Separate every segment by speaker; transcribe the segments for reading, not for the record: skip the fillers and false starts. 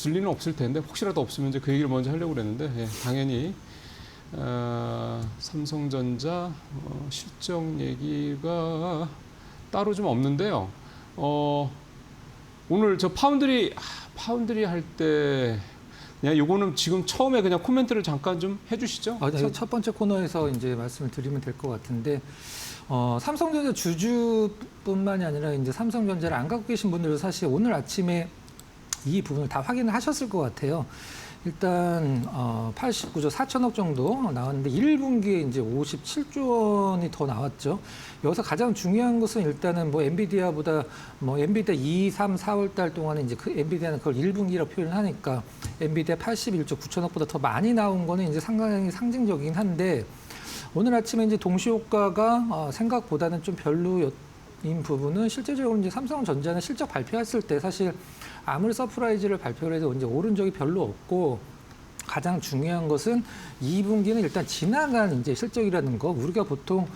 Speaker 1: 리는 없을 텐데 혹시라도 없으면 이제 그 얘기를 먼저 하려고 그랬는데 예, 당연히 삼성전자 실적 얘기가 따로 좀 없는데요. 오늘 저 파운드리 할 때 그냥 요거는 지금 처음에 그냥 코멘트를 잠깐 좀 해주시죠.
Speaker 2: 네, 첫 번째 코너에서 이제 말씀을 드리면 될 것 같은데 삼성전자 주주뿐만이 아니라 이제 삼성전자를 안 갖고 계신 분들도 사실 오늘 아침에 이 부분을 다 확인을 하셨을 것 같아요. 일단 89조 4천억 정도 나왔는데 1분기에 이제 57조 원이 더 나왔죠. 여기서 가장 중요한 것은 일단은 뭐 엔비디아보다 엔비디아 2, 3, 4월 달 동안에 이제 그 엔비디아는 그걸 1분기라고 표현을 하니까 엔비디아 81조 9천억보다 더 많이 나온 거는 이제 상당히 상징적이긴 한데 오늘 아침에 이제 동시효과가 생각보다는 좀 별로인 부분은 실제적으로 이제 삼성전자는 실적 발표했을 때 사실 아무리 서프라이즈를 발표를 해도 이제 오른 적이 별로 없고 가장 중요한 것은 2분기는 일단 지나간 이제 실적이라는 거 우리가 보통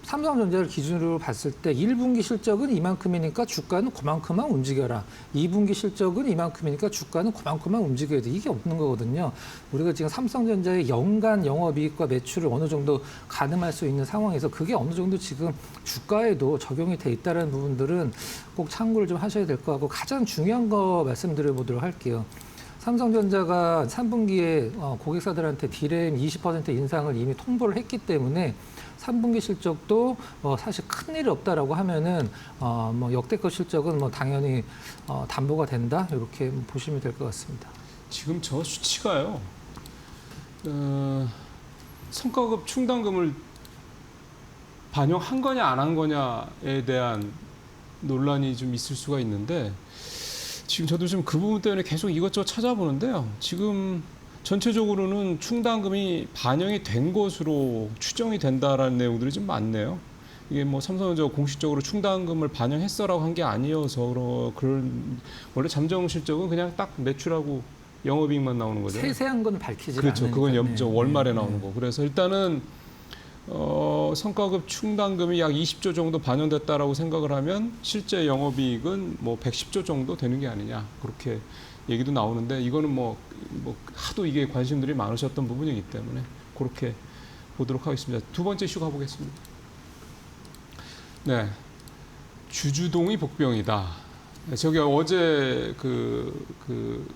Speaker 2: 삼성전자를 기준으로 봤을 때 1분기 실적은 이만큼이니까 주가는 그만큼만 움직여라. 2분기 실적은 이만큼이니까 주가는 그만큼만 움직여야 돼. 이게 없는 거거든요. 우리가 지금 삼성전자의 연간 영업이익과 매출을 어느 정도 가늠할 수 있는 상황에서 그게 어느 정도 지금 주가에도 적용이 돼 있다는 부분들은 꼭 참고를 좀 하셔야 될 것 같고 가장 중요한 거 말씀드려보도록 할게요. 삼성전자가 3분기에 고객사들한테 디램 20% 인상을 이미 통보를 했기 때문에 3분기 실적도 사실 큰일이 없다라고 하면은 역대급 실적은 당연히 담보가 된다 이렇게 보시면 될 것 같습니다.
Speaker 1: 지금 저 수치가요. 성과급 충당금을 반영한 거냐 안 한 거냐에 대한 논란이 좀 있을 수가 있는데 지금 저도 좀 그 부분 때문에 계속 이것저것 찾아보는데요. 지금 전체적으로는 충당금이 반영이 된 것으로 추정이 된다라는 내용들이 좀 많네요. 이게 뭐 삼성전자 공식적으로 충당금을 반영했어라고 한 게 아니어서 그런 원래 잠정 실적은 그냥 딱 매출하고 영업이익만 나오는 거죠.
Speaker 2: 세세한 건 밝히지
Speaker 1: 그렇죠.
Speaker 2: 않으니까.
Speaker 1: 그건 월말에 나오는 거. 그래서 일단은 성과급 충당금이 약 20조 정도 반영됐다라고 생각을 하면 실제 영업이익은 뭐 110조 정도 되는 게 아니냐 그렇게 얘기도 나오는데 이거는 뭐 하도 이게 관심들이 많으셨던 부분이기 때문에 그렇게 보도록 하겠습니다. 두 번째 이슈 가보겠습니다. 네, 주주동의 복병이다. 저기 어제 그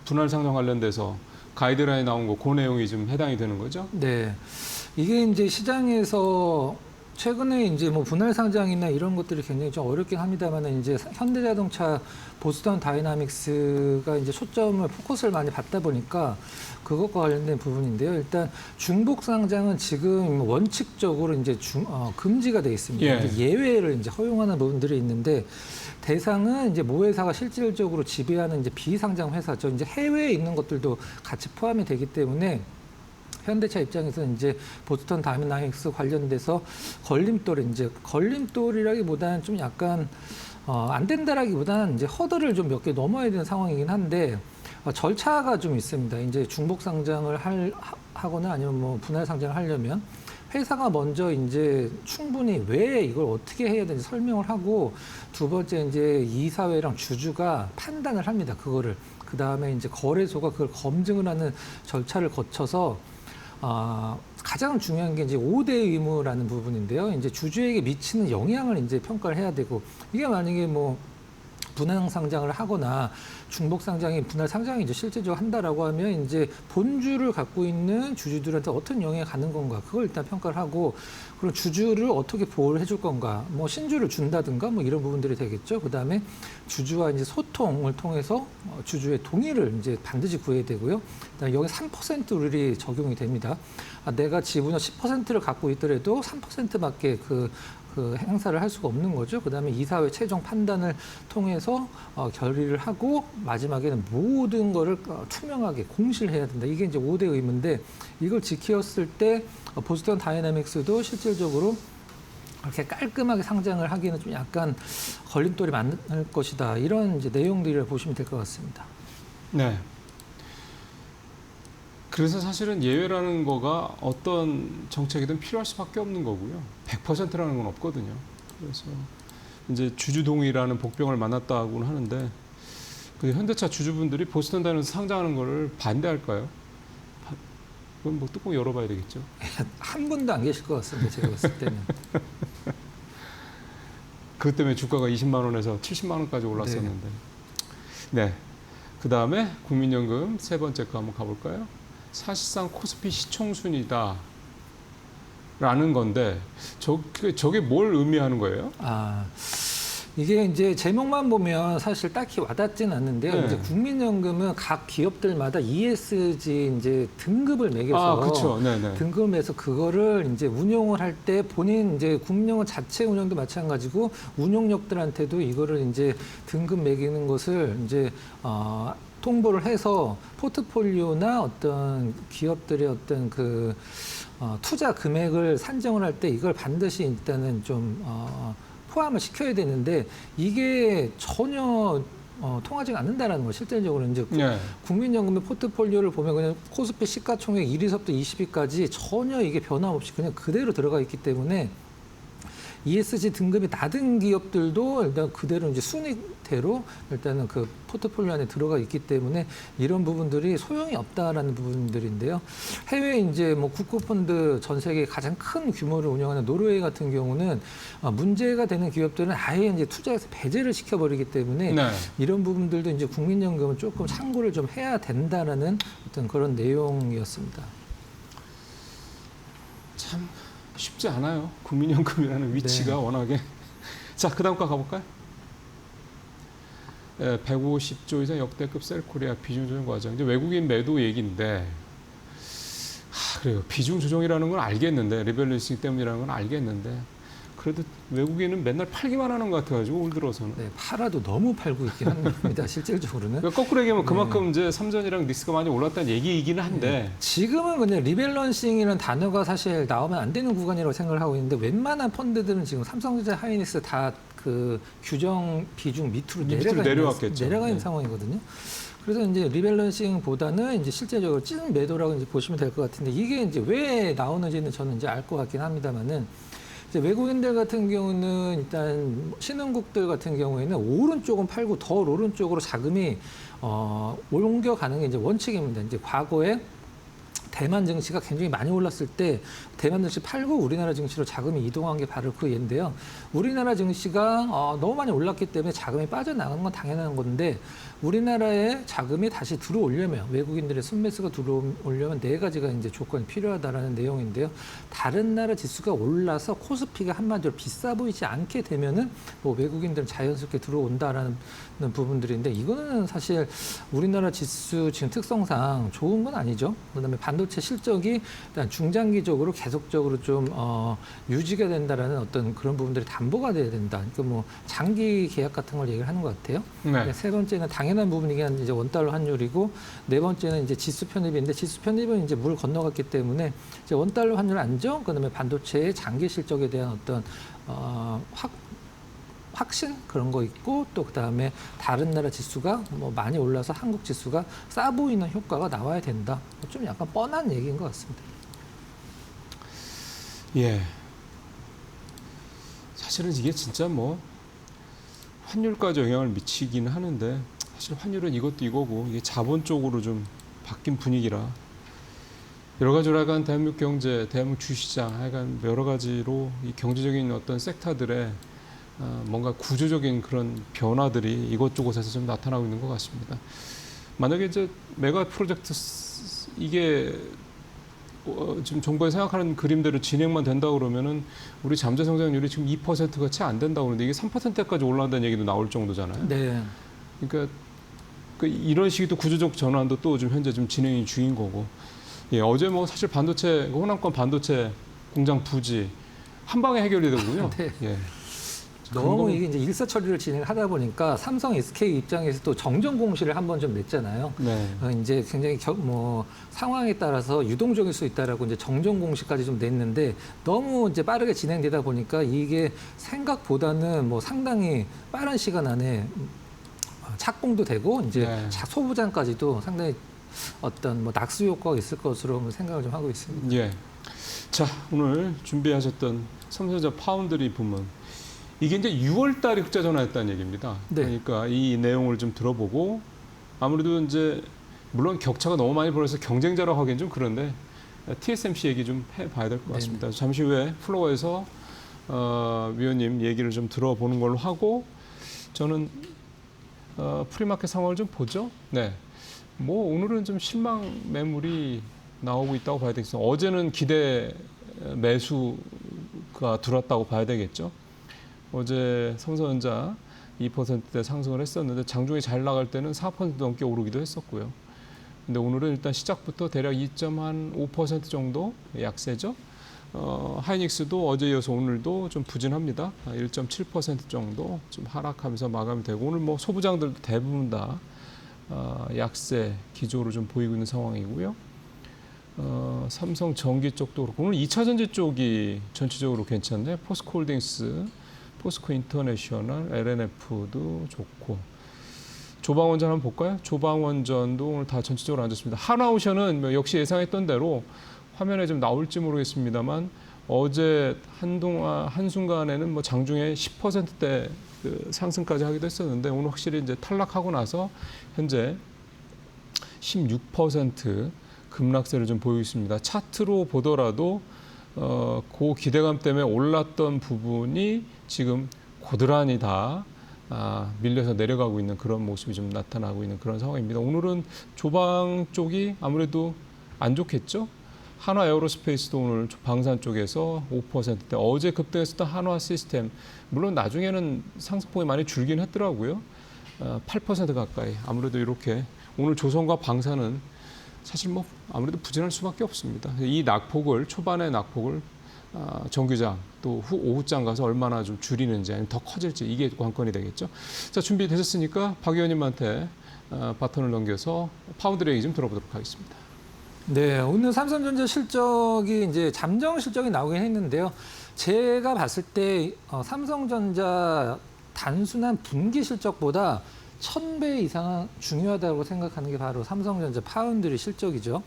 Speaker 1: 분할 상장 관련돼서 가이드라인 나온 거 그 내용이 좀 해당이 되는 거죠?
Speaker 2: 네. 이게 이제 시장에서 최근에 이제 뭐 분할 상장이나 이런 것들이 굉장히 좀 어렵긴 합니다만 이제 현대자동차, 보스턴 다이나믹스가 이제 초점을 포커스를 많이 받다 보니까 그것과 관련된 부분인데요. 일단 중복 상장은 지금 원칙적으로 이제 금지가 돼 있습니다.
Speaker 1: 예.
Speaker 2: 예외를 이제 허용하는 부분들이 있는데 대상은 이제 모 회사가 실질적으로 지배하는 이제 비상장 회사죠. 이제 해외에 있는 것들도 같이 포함이 되기 때문에 현대차 입장에서는 이제 보스턴 다이나믹스 관련돼서 걸림돌이라기보다는 좀 약간 안 된다라기보다는 이제 허들을 좀 몇 개 넘어야 되는 상황이긴 한데 절차가 좀 있습니다. 이제 중복 상장을 하거나 아니면 뭐 분할 상장을 하려면 회사가 먼저 이제 충분히 왜 이걸 어떻게 해야 되는지 설명을 하고 두 번째 이제 이사회랑 주주가 판단을 합니다. 그거를 그 다음에 이제 거래소가 그걸 검증을 하는 절차를 거쳐서 가장 중요한 게 이제 5대 의무라는 부분인데요. 이제 주주에게 미치는 영향을 이제 평가를 해야 되고 이게 만약에 뭐 분할 상장을 하거나 중복 상장이 분할 상장이 이제 실제적으로 한다라고 하면 이제 본주를 갖고 있는 주주들한테 어떤 영향이 가는 건가 그걸 일단 평가를 하고 그리고 주주를 어떻게 보호를 해줄 건가 뭐 신주를 준다든가 뭐 이런 부분들이 되겠죠. 그다음에 주주와 이제 소통을 통해서 주주의 동의를 이제 반드시 구해야 되고요. 그다음에 여기 3% 룰이 적용이 됩니다. 내가 지분의 10%를 갖고 있더라도 3%밖에 그 행사를 할 수가 없는 거죠. 그다음에 이사회 최종 판단을 통해서 결의를 하고 마지막에는 모든 거를 투명하게 공시를 해야 된다. 이게 이제 5대 의무인데 이걸 지켰을 때 보스턴 다이나믹스도 실질적으로 이렇게 깔끔하게 상장을 하기는 좀 약간 걸림돌이 많을 것이다. 이런 이제 내용들을 보시면 될 것 같습니다.
Speaker 1: 네. 그래서 사실은 예외라는 거가 어떤 정책이든 필요할 수밖에 없는 거고요. 100%라는 건 없거든요. 그래서 이제 주주 동의라는 복병을 만났다고는 하는데 그 현대차 주주분들이 보스턴 다이너스 상장하는 거를 반대할까요? 그건 뭐 뚜껑 열어봐야 되겠죠.
Speaker 2: 한 분도 안 계실 것 같습니다. 제가 봤을 때는.
Speaker 1: 그것 때문에 주가가 20만 원에서 70만 원까지 올랐었는데. 네. 그 다음에 국민연금 세 번째 거 한번 가볼까요? 사실상 코스피 시총순이다. 라는 건데, 저게 뭘 의미하는 거예요?
Speaker 2: 이게 이제 제목만 보면 사실 딱히 와닿진 않는데요.
Speaker 1: 네.
Speaker 2: 이제 국민연금은 각 기업들마다 ESG 이제 등급을 매겨서
Speaker 1: 그렇죠. 네네.
Speaker 2: 등급을 매서 그거를 이제 운용을 할 때 본인 이제 국민연금 자체 운영도 마찬가지고 운용력들한테도 이거를 이제 등급 매기는 것을 이제 통보를 해서 포트폴리오나 어떤 기업들의 어떤 투자 금액을 산정을 할 때 이걸 반드시 일단은 좀 포함을 시켜야 되는데 이게 전혀 통하지 않는다라는 거 실질적으로 이제
Speaker 1: 네.
Speaker 2: 국민연금의 포트폴리오를 보면 그냥 코스피 시가총액 1위서부터 20위까지 전혀 이게 변함없이 그냥 그대로 들어가 있기 때문에 ESG 등급이 낮은 기업들도 일단 그대로 이제 순위대로 일단은 그 포트폴리오 안에 들어가 있기 때문에 이런 부분들이 소용이 없다라는 부분들인데요. 해외 이제 뭐 국고펀드 전 세계 가장 큰 규모를 운영하는 노르웨이 같은 경우는 문제가 되는 기업들은 아예 이제 투자에서 배제를 시켜버리기 때문에
Speaker 1: 네.
Speaker 2: 이런 부분들도 이제 국민연금은 조금 참고를 좀 해야 된다라는 어떤 그런 내용이었습니다.
Speaker 1: 참 쉽지 않아요. 국민연금이라는 위치가
Speaker 2: 네.
Speaker 1: 워낙에. 자, 그 다음 거 가볼까요? 150조 이상 역대급 셀코리아 비중 조정 과정. 이제 외국인 매도 얘기인데, 그래요. 비중 조정이라는 건 알겠는데, 리밸런싱 때문이라는 건 알겠는데, 그래도 외국인은 맨날 팔기만 하는 것 같아가지고 올 들어서는.
Speaker 2: 네, 팔아도 너무 팔고 있긴 합니다. 실질적으로는.
Speaker 1: 그러니까 거꾸로 얘기하면
Speaker 2: 네.
Speaker 1: 그만큼 이제 삼전이랑 리스크가 많이 올랐다는 얘기이기는 한데.
Speaker 2: 지금은 그냥 리밸런싱이라는 단어가 사실 나오면 안 되는 구간이라고 생각을 하고 있는데 웬만한 펀드들은 지금 삼성전자, 하이닉스 다 그 규정 비중 밑으로
Speaker 1: 내려왔겠죠.
Speaker 2: 내려가 있는
Speaker 1: 네.
Speaker 2: 상황이거든요. 그래서 이제 리밸런싱보다는 이제 실제적으로 찐 매도라고 이제 보시면 될 것 같은데 이게 이제 왜 나오는지는 저는 이제 알 것 같긴 합니다만은 이제 외국인들 같은 경우는 일단 신흥국들 같은 경우에는 오른쪽은 팔고 더 오른쪽으로 자금이 옮겨가는 게 이제 원칙입니다. 이제 과거에 대만 증시가 굉장히 많이 올랐을 때 대만 증시 팔고 우리나라 증시로 자금이 이동한 게 바로 그 예인데요. 우리나라 증시가 너무 많이 올랐기 때문에 자금이 빠져나가는 건 당연한 건데 우리나라에 자금이 다시 들어오려면 외국인들의 순매수가 들어오려면 네 가지가 이제 조건이 필요하다라는 내용인데요. 다른 나라 지수가 올라서 코스피가 한마디로 비싸 보이지 않게 되면은 뭐 외국인들은 자연스럽게 들어온다라는 부분들인데 이거는 사실 우리나라 지수 지금 특성상 좋은 건 아니죠. 그다음에 반도체 실적이 일단 중장기적으로 계속적으로 좀 유지가 된다라는 어떤 그런 부분들이 담보가 돼야 된다. 그러니까 뭐 장기 계약 같은 걸 얘기를 하는 것 같아요.
Speaker 1: 네.
Speaker 2: 세 번째는 당연한 부분이긴 한데 이제 원달러 환율이고 네 번째는 이제 지수 편입인데 지수 편입은 이제 물 건너갔기 때문에 이제 원달러 환율 안정, 그다음에 반도체의 장기 실적에 대한 어떤 확신 그런 거 있고 또 그다음에 다른 나라 지수가 뭐 많이 올라서 한국 지수가 싸 보이는 효과가 나와야 된다. 좀 약간 뻔한 얘기인 것 같습니다.
Speaker 1: 예. 사실은 이게 진짜 뭐 환율까지 영향을 미치기는 하는데 사실 환율은 이것도 이거고 이게 자본 쪽으로 좀 바뀐 분위기라 여러 가지로 하여간 대한민국 경제, 대한민국 주시장 하여간 여러 가지로 이 경제적인 어떤 섹터들의 뭔가 구조적인 그런 변화들이 이곳저곳에서 좀 나타나고 있는 것 같습니다. 만약에 이제 메가 프로젝트 이게 지금 정부가 생각하는 그림대로 진행만 된다 그러면은 우리 잠재 성장률이 지금 2%가 채 안 된다고 그러는데 이게 3%까지 올라간다는 얘기도 나올 정도잖아요.
Speaker 2: 네.
Speaker 1: 그러니까 이런 식의 또 구조적 전환도 또 좀 현재 좀 진행이 중인 거고. 예, 어제 뭐 사실 반도체 호남권 반도체 공장 부지 한 방에 해결이 되고요.
Speaker 2: 네.
Speaker 1: 예.
Speaker 2: 너무 이게 이제 일사천리를 진행하다 보니까 삼성 SK 입장에서 또 정정 공시를 한번 좀 냈잖아요.
Speaker 1: 네.
Speaker 2: 이제 굉장히 상황에 따라서 유동적일 수 있다라고 이제 정정 공시까지 좀 냈는데 너무 이제 빠르게 진행되다 보니까 이게 생각보다는 뭐 상당히 빠른 시간 안에 착공도 되고 이제
Speaker 1: 네.
Speaker 2: 소부장까지도 상당히 어떤 뭐 낙수 효과가 있을 것으로 생각을 좀 하고 있습니다.
Speaker 1: 예. 자, 오늘 준비하셨던 삼성전자 파운드리 부문 이게 이제 6월 달에 흑자 전환했다는 얘기입니다.
Speaker 2: 네.
Speaker 1: 그러니까 이 내용을 좀 들어보고 아무래도 이제 물론 격차가 너무 많이 벌어서 경쟁자라고 하기엔 좀 그런데 TSMC 얘기 좀 해봐야 될 것 같습니다. 잠시 후에 플로어에서 위원님 얘기를 좀 들어보는 걸로 하고 저는 프리마켓 상황을 좀 보죠. 네. 뭐 오늘은 좀 실망 매물이 나오고 있다고 봐야 되겠죠. 어제는 기대 매수가 들어왔다고 봐야 되겠죠. 어제 삼성전자 2%대 상승을 했었는데 장중에 잘 나갈 때는 4% 넘게 오르기도 했었고요. 근데 오늘은 일단 시작부터 대략 2.5% 정도 약세죠. 하이닉스도 어제 이어서 오늘도 좀 부진합니다. 1.7% 정도 좀 하락하면서 마감이 되고 오늘 뭐 소부장들도 대부분 다 약세 기조로 좀 보이고 있는 상황이고요. 삼성 전기 쪽도 그렇고 오늘 2차 전지 쪽이 전체적으로 괜찮네요. 포스코홀딩스, 포스코 인터내셔널, LNF도 좋고 조방원전 한번 볼까요? 조방원전도 오늘 다 전체적으로 앉았습니다. 하나오션은 뭐 역시 예상했던 대로 화면에 좀 나올지 모르겠습니다만 어제 한순간에는 뭐 장중에 10%대 그 상승까지 하기도 했었는데 오늘 확실히 이제 탈락하고 나서 현재 16% 급락세를 좀 보이고 있습니다. 차트로 보더라도 그 기대감 때문에 올랐던 부분이 지금 고스란히 다 밀려서 내려가고 있는 그런 모습이 좀 나타나고 있는 그런 상황입니다. 오늘은 조방 쪽이 아무래도 안 좋겠죠? 한화 에어로스페이스도 오늘 방산 쪽에서 5%대 어제 급등했었던 한화 시스템 물론 나중에는 상승폭이 많이 줄긴 했더라고요. 8% 가까이 아무래도 이렇게 오늘 조선과 방산은 사실 뭐 아무래도 부진할 수밖에 없습니다. 이 낙폭을 초반의 낙폭을 정규장 또 오후장 가서 얼마나 좀 줄이는지 아니면 더 커질지 이게 관건이 되겠죠. 자 준비되셨으니까 박 의원님한테 바톤을 넘겨서 파운드 얘기 좀 들어보도록 하겠습니다.
Speaker 2: 네, 오늘 삼성전자 실적이 이제 잠정 실적이 나오긴 했는데요. 제가 봤을 때 삼성전자 단순한 분기 실적보다 1000배 이상 중요하다고 생각하는 게 바로 삼성전자 파운드리 실적이죠.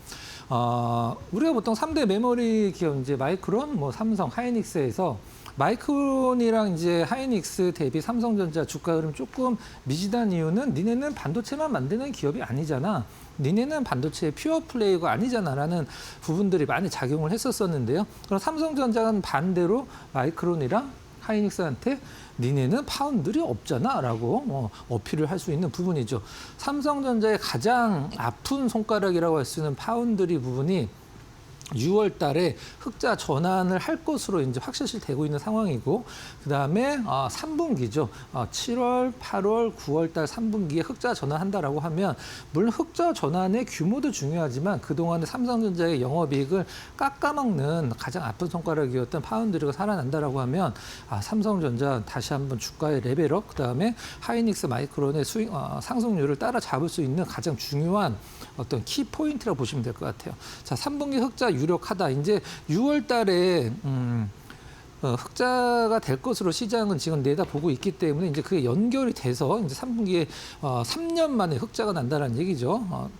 Speaker 2: 우리가 보통 3대 메모리 기업 이제 마이크론, 뭐 삼성, 하이닉스에서 마이크론이랑 이제 하이닉스 대비 삼성전자 주가 흐름 조금 미진한 이유는 니네는 반도체만 만드는 기업이 아니잖아. 니네는 반도체의 퓨어 플레이가 아니잖아라는 부분들이 많이 작용을 했었었는데요. 그럼 삼성전자는 반대로 마이크론이랑 하이닉스한테 니네는 파운드리 없잖아라고 어필을 할 수 있는 부분이죠. 삼성전자의 가장 아픈 손가락이라고 할 수 있는 파운드리 부분이 6월 달에 흑자 전환을 할 것으로 이제 확실시되고 있는 상황이고, 그 다음에 3분기죠. 7월, 8월, 9월 달 3분기에 흑자 전환한다라고 하면, 물론 흑자 전환의 규모도 중요하지만 그동안의 삼성전자의 영업이익을 깎아먹는 가장 아픈 손가락이었던 파운드리가 살아난다라고 하면, 삼성전자 다시 한번 주가의 레벨업, 그 다음에 하이닉스 마이크론의 상승률을 따라잡을 수 있는 가장 중요한 어떤 키 포인트라고 보시면 될 것 같아요. 자, 3분기 흑자 유력하다. 이제 6월 달에 흑자가 될 것으로 시장은 지금 내다보고 있기 때문에 이제 그게 연결이 돼서 이제 3분기에 3년 만에 흑자가 난다는 얘기죠.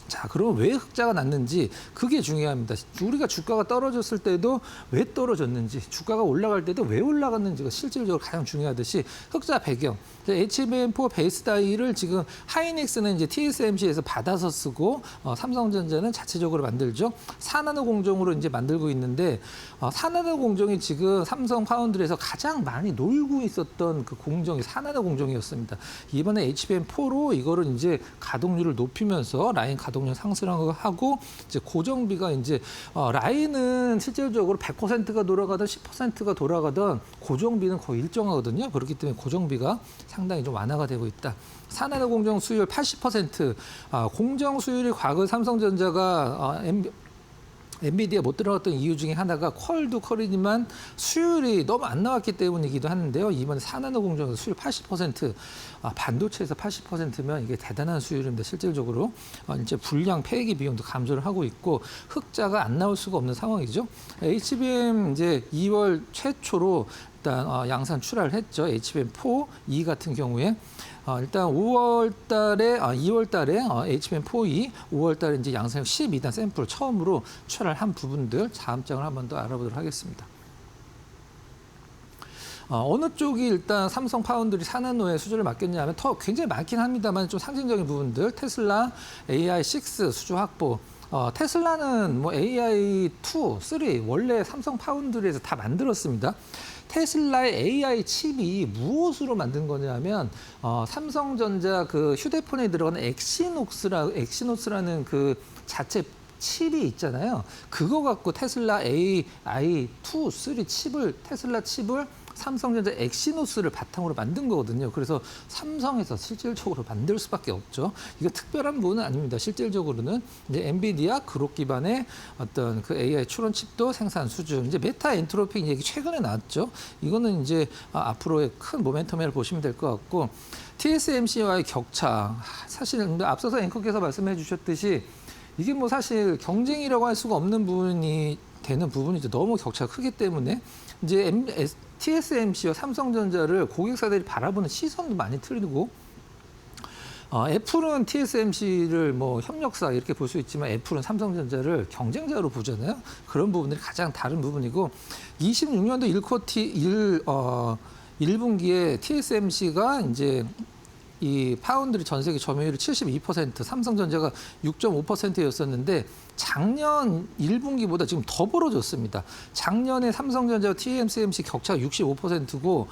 Speaker 2: 자, 그럼 왜 흑자가 났는지 그게 중요합니다. 우리가 주가가 떨어졌을 때도 왜 떨어졌는지, 주가가 올라갈 때도 왜 올라갔는지가 실질적으로 가장 중요하듯이 흑자 배경. HBM4 베이스 다이를 지금 하이닉스는 이제 TSMC에서 받아서 쓰고 삼성전자는 자체적으로 만들죠. 4나노 공정으로 이제 만들고 있는데 4나노 공정이 지금 삼성 파운드리에서 가장 많이 놀고 있었던 그 공정이 4나노 공정이었습니다. 이번에 HBM4로 이거를 이제 가동률을 높이면서 라인 가동률 상승하고 이제 고정비가 이제 라인은 실질적으로 100%가 돌아가든 10%가 돌아가든 고정비는 거의 일정하거든요. 그렇기 때문에 고정비가 상당히 좀 완화가 되고 있다. 4나노 공정 수율 80%, 공정 수율이 과거 삼성전자가 엔비디아 못 들어갔던 이유 중에 하나가 퀄도 퀄이지만 수율이 너무 안 나왔기 때문이기도 하는데요. 이번에 4나노 공정에서 수율 80%, 반도체에서 80%면 이게 대단한 수율입니다. 실질적으로 이제 불량 폐기 비용도 감소를 하고 있고 흑자가 안 나올 수가 없는 상황이죠. HBM 이제 2월 최초로 일단 양산 출하를 했죠. HBM4 2 같은 경우에. 일단 2월 달에 HBM4E 5월 달에 이제 양산 12단 샘플 처음으로 출하를 한 부분들 다음 장을 한 번 더 알아보도록 하겠습니다. 어느 쪽이 일단 삼성 파운드리 4나노의 수주를 맡겼냐 하면 더 굉장히 많긴 합니다만 좀 상징적인 부분들 테슬라, AI6 수주 확보. 테슬라는 뭐 AI2, 3 원래 삼성 파운드리에서 다 만들었습니다. 테슬라의 AI 칩이 무엇으로 만든 거냐면 삼성전자 그 휴대폰에 들어가는 엑시노스라는 그 자체 칩이 있잖아요. 그거 갖고 테슬라 AI2, 3 테슬라 칩을 삼성전자 엑시노스를 바탕으로 만든 거거든요. 그래서 삼성에서 실질적으로 만들 수밖에 없죠. 이거 특별한 부분은 아닙니다. 실질적으로는 이제 엔비디아 그룹 기반의 어떤 그 AI 추론 칩도 생산 수준. 이제 메타 엔트로피 얘기 최근에 나왔죠. 이거는 이제 앞으로의 큰 모멘텀이라고 보시면 될 것 같고 TSMC와의 격차. 사실 앞서서 앵커께서 말씀해 주셨듯이 이게 뭐 사실 경쟁이라고 할 수가 없는 부분이 되는 부분이죠. 너무 격차가 크기 때문에 이제 TSMC와 삼성전자를 고객사들이 바라보는 시선도 많이 틀리고 애플은 TSMC를 뭐 협력사 이렇게 볼 수 있지만 애플은 삼성전자를 경쟁자로 보잖아요. 그런 부분들이 가장 다른 부분이고 26년도 1분기에 TSMC가 이제 이 파운드리 전 세계 점유율이 72%, 삼성전자가 6.5%였었는데 작년 1분기보다 지금 더 벌어졌습니다. 작년에 삼성전자와 TSMC 격차가 65%고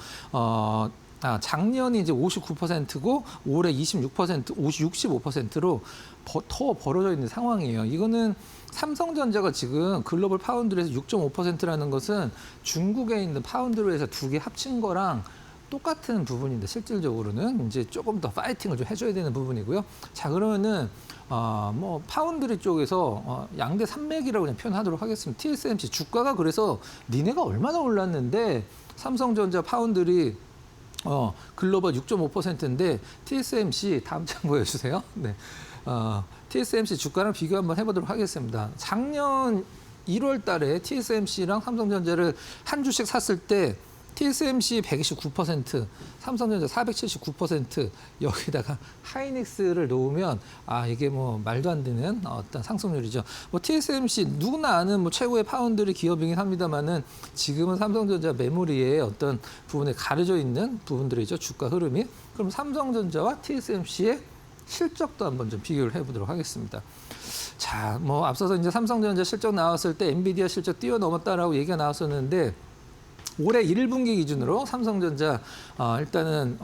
Speaker 2: 작년이 이제 59%고 올해 65%로 더 벌어져 있는 상황이에요. 이거는 삼성전자가 지금 글로벌 파운드리에서 6.5%라는 것은 중국에 있는 파운드리에서 두 개 합친 거랑 똑같은 부분인데 실질적으로는 이제 조금 더 파이팅을 좀 해줘야 되는 부분이고요. 자 그러면은 뭐 파운드리 쪽에서 양대 산맥이라고 그냥 표현하도록 하겠습니다. TSMC 주가가 그래서 니네가 얼마나 올랐는데 삼성전자 파운드리 글로벌 6.5%인데 TSMC 다음 장 보여주세요. 네. TSMC 주가랑 비교 한번 해보도록 하겠습니다. 작년 1월 달에 TSMC랑 삼성전자를 한 주씩 샀을 때 TSMC 129%, 삼성전자 479%, 여기다가 하이닉스를 놓으면 이게 뭐 말도 안 되는 어떤 상승률이죠. 뭐 TSMC 누구나 아는 뭐 최고의 파운드리 기업이긴 합니다만은 지금은 삼성전자 메모리의 어떤 부분에 가려져 있는 부분들이죠. 주가 흐름이. 그럼 삼성전자와 TSMC의 실적도 한번 좀 비교를 해보도록 하겠습니다. 자, 뭐 앞서서 이제 삼성전자 실적 나왔을 때 엔비디아 실적 뛰어넘었다라고 얘기가 나왔었는데. 올해 1분기 기준으로 삼성전자 일단은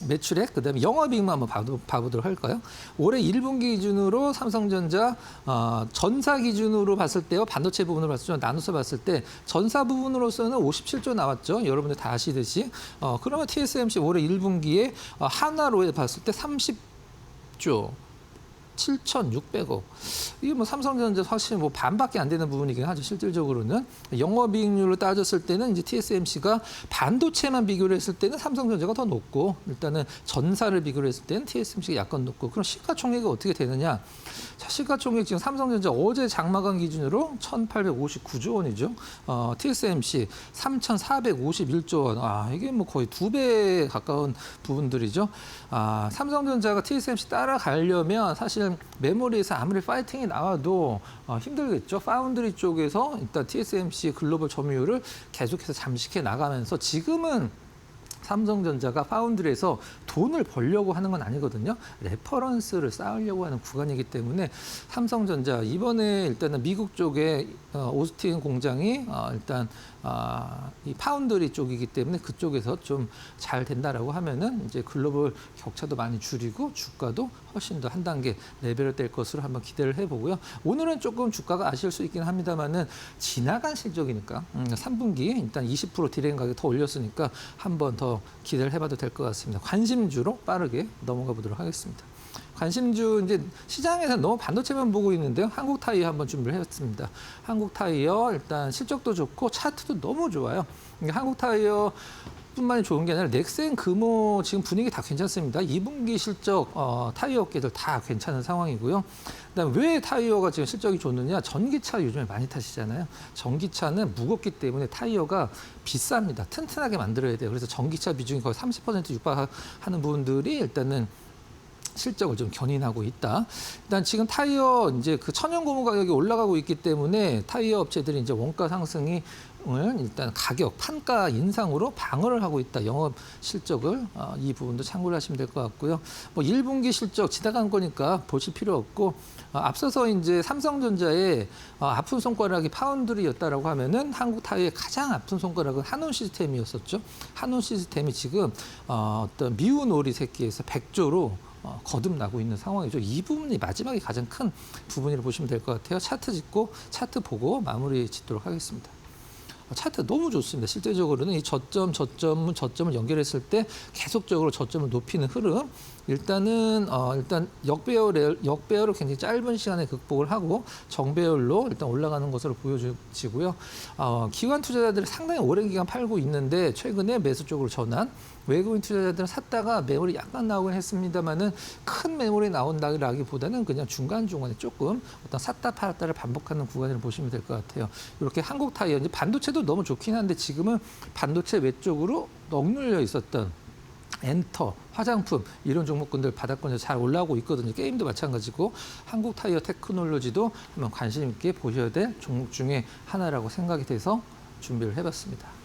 Speaker 2: 매출액 그다음에 영업이익만 한번 봐보도록 할까요? 올해 1분기 기준으로 삼성전자 전사 기준으로 봤을 때요, 반도체 부분으로 봤을 때 나눠서 봤을 때 전사 부분으로서는 57조 나왔죠. 여러분들 다 아시듯이. 그러면 TSMC 올해 1분기에 하나로 봤을 때 30조. 7,600억. 이게 뭐 삼성전자 사실 뭐 반밖에 안 되는 부분이긴 하죠. 실질적으로는 영업이익률로 따졌을 때는 이제 TSMC가 반도체만 비교를 했을 때는 삼성전자가 더 높고 일단은 전사를 비교를 했을 때는 TSMC가 약간 높고 그럼 시가총액이 어떻게 되느냐? 자, 시가총액 지금 삼성전자 어제 장마감 기준으로 1,859조 원이죠. TSMC 3,451조 원. 이게 뭐 거의 2배 가까운 부분들이죠. 삼성전자가 TSMC 따라가려면 사실 메모리에서 아무리 파이팅이 나와도 힘들겠죠. 파운드리 쪽에서 일단 TSMC 글로벌 점유율을 계속해서 잠식해 나가면서 지금은 삼성전자가 파운드리에서 돈을 벌려고 하는 건 아니거든요. 레퍼런스를 쌓으려고 하는 구간이기 때문에 삼성전자 이번에 일단은 미국 쪽에 오스틴 공장이 일단 이 파운드리 쪽이기 때문에 그쪽에서 좀 잘 된다라고 하면은 이제 글로벌 격차도 많이 줄이고 주가도 훨씬 더 한 단계 레벨을 뗄 것으로 한번 기대를 해보고요. 오늘은 조금 주가가 아쉬울 수 있긴 합니다만은 지나간 실적이니까 3분기 일단 20% 디레인 가격 더 올렸으니까 한번 더 기대를 해봐도 될 것 같습니다. 관심주로 빠르게 넘어가 보도록 하겠습니다. 관심주 이제 시장에서 너무 반도체만 보고 있는데요. 한국타이어 한번 준비를 했습니다. 한국타이어 일단 실적도 좋고 차트도 너무 좋아요. 한국타이어 뿐만이 좋은 게 아니라 넥센, 금호 지금 분위기 다 괜찮습니다. 2분기 실적 타이어 업계들 다 괜찮은 상황이고요. 그다음에 왜 타이어가 지금 실적이 좋느냐? 전기차 요즘에 많이 타시잖아요. 전기차는 무겁기 때문에 타이어가 비쌉니다. 튼튼하게 만들어야 돼요. 그래서 전기차 비중이 거의 30% 육박하는 부분들이 일단은 실적을 좀 견인하고 있다. 일단 지금 타이어 이제 그 천연 고무 가격이 올라가고 있기 때문에 타이어 업체들이 이제 원가 상승이 일단 가격, 판가 인상으로 방어를 하고 있다. 영업 실적을 이 부분도 참고를 하시면 될 것 같고요. 뭐 1분기 실적 지나간 거니까 보실 필요 없고 앞서서 이제 삼성전자의 아픈 손가락이 파운드리였다라고 하면은 한국 타이어의 가장 아픈 손가락은 한온 시스템이었었죠. 한온 시스템이 지금 어떤 미운 오리 새끼에서 백조로 거듭나고 있는 상황이죠. 이 부분이 마지막에 가장 큰 부분이라고 보시면 될 것 같아요. 차트 짓고 차트 보고 마무리 짓도록 하겠습니다. 차트 너무 좋습니다. 실제적으로는 이 저점을 연결했을 때 계속적으로 저점을 높이는 흐름. 일단 역배열을 굉장히 짧은 시간에 극복을 하고 정배열로 일단 올라가는 것으로 보여지고요. 기관 투자자들이 상당히 오랜 기간 팔고 있는데 최근에 매수 쪽으로 전환. 외국인 투자자들은 샀다가 매물이 약간 나오긴 했습니다만은 큰 매물이 나온다기보다는 그냥 중간중간에 조금 어떤 샀다 팔았다를 반복하는 구간을 보시면 될 것 같아요. 이렇게 한국 타이어, 이제 반도체도 너무 좋긴 한데 지금은 반도체 외쪽으로 억눌려 있었던 엔터, 화장품 이런 종목군들 바닥권에서 잘 올라오고 있거든요. 게임도 마찬가지고 한국 타이어 테크놀로지도 한번 관심 있게 보셔야 될 종목 중에 하나라고 생각이 돼서 준비를 해봤습니다.